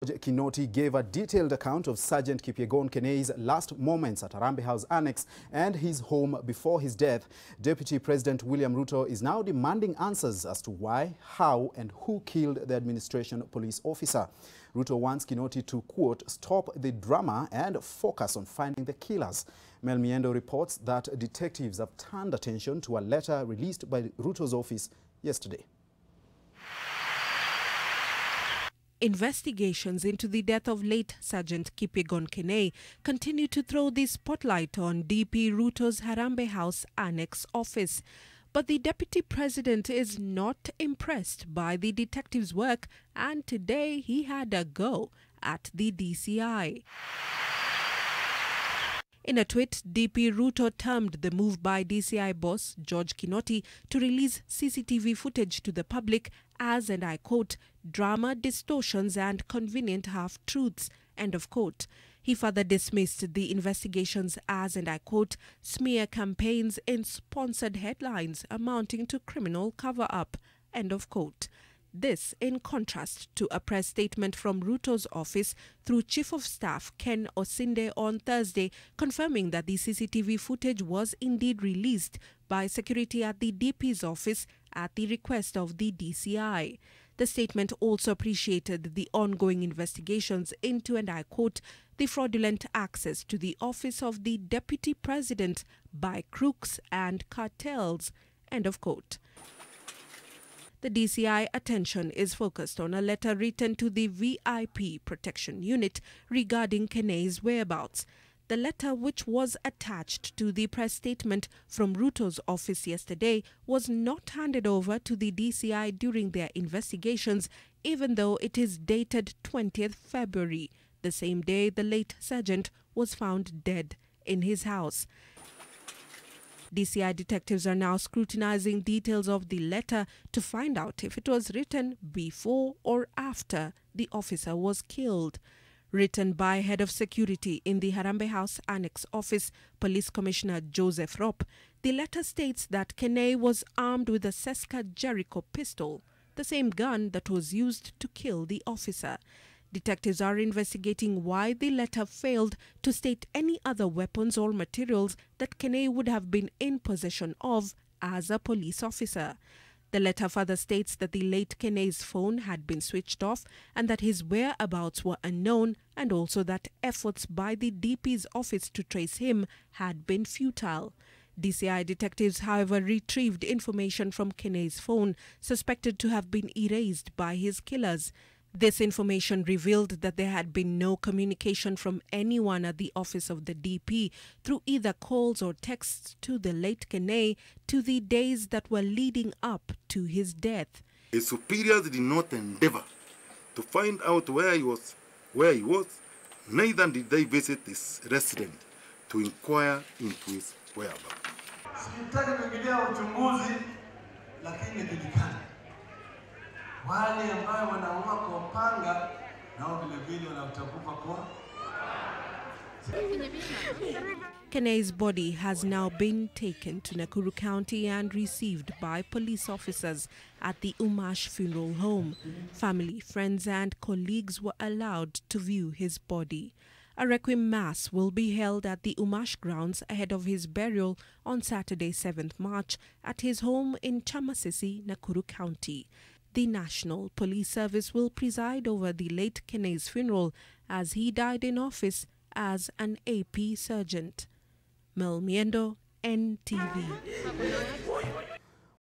George Kinoti gave a detailed account of Sergeant Kipyegon Kenei's last moments at Harambee House Annex and his home before his death. Deputy President William Ruto is now demanding answers as to why, how and who killed the administration police officer. Ruto wants Kinoti to, quote, stop the drama and focus on finding the killers. Mel Miendo reports that detectives have turned attention to a letter released by Ruto's office yesterday. Investigations into the death of late Sergeant Kipyegon Kenei continue to throw the spotlight on DP Ruto's Harambee House Annex office. But the Deputy President is not impressed by the detectives' work, and today he had a go at the DCI. In a tweet, DP Ruto termed the move by DCI boss George Kinoti to release CCTV footage to the public as, and I quote, drama, distortions and convenient half-truths, end of quote. He further dismissed the investigations as, and I quote, smear campaigns in sponsored headlines amounting to criminal cover-up, end of quote. This in contrast to a press statement from Ruto's office through Chief of Staff Ken Osinde on Thursday, confirming that the CCTV footage was indeed released by security at the DP's office at the request of the DCI. The statement also appreciated the ongoing investigations into, and I quote, the fraudulent access to the office of the Deputy President by crooks and cartels, end of quote. The DCI attention is focused on a letter written to the VIP Protection Unit regarding Kenei's whereabouts. The letter, which was attached to the press statement from Ruto's office yesterday, was not handed over to the DCI during their investigations, even though it is dated 20th February, the same day the late sergeant was found dead in his house. DCI detectives are now scrutinizing details of the letter to find out if it was written before or after the officer was killed. Written by Head of Security in the Harambee House Annex office, Police Commissioner Joseph Ropp, the letter states that Kenei was armed with a Seska Jericho pistol, the same gun that was used to kill the officer. Detectives are investigating why the letter failed to state any other weapons or materials that Kenei would have been in possession of as a police officer. The letter further states that the late Kenei's phone had been switched off and that his whereabouts were unknown, and also that efforts by the DP's office to trace him had been futile. DCI detectives, however, retrieved information from Kenei's phone, suspected to have been erased by his killers. This information revealed that there had been no communication from anyone at the office of the DP through either calls or texts to the late Kenei to the days that were leading up to his death. His superiors did not endeavor to find out where he was, neither did they visit his residence to inquire into his whereabouts. Wale ambao wanaua kwa upanga nao vile vile wanatakufa kwa. Kenei's body has now been taken to Nakuru County and received by police officers at the Umash Funeral Home. Family, friends and colleagues were allowed to view his body. A requiem mass will be held at the Umash grounds ahead of his burial on Saturday, 7th March, at his home in Chamasisi, Nakuru County. The National Police Service will preside over the late Kenei's funeral as he died in office as an AP sergeant. Mel Miendo, NTV.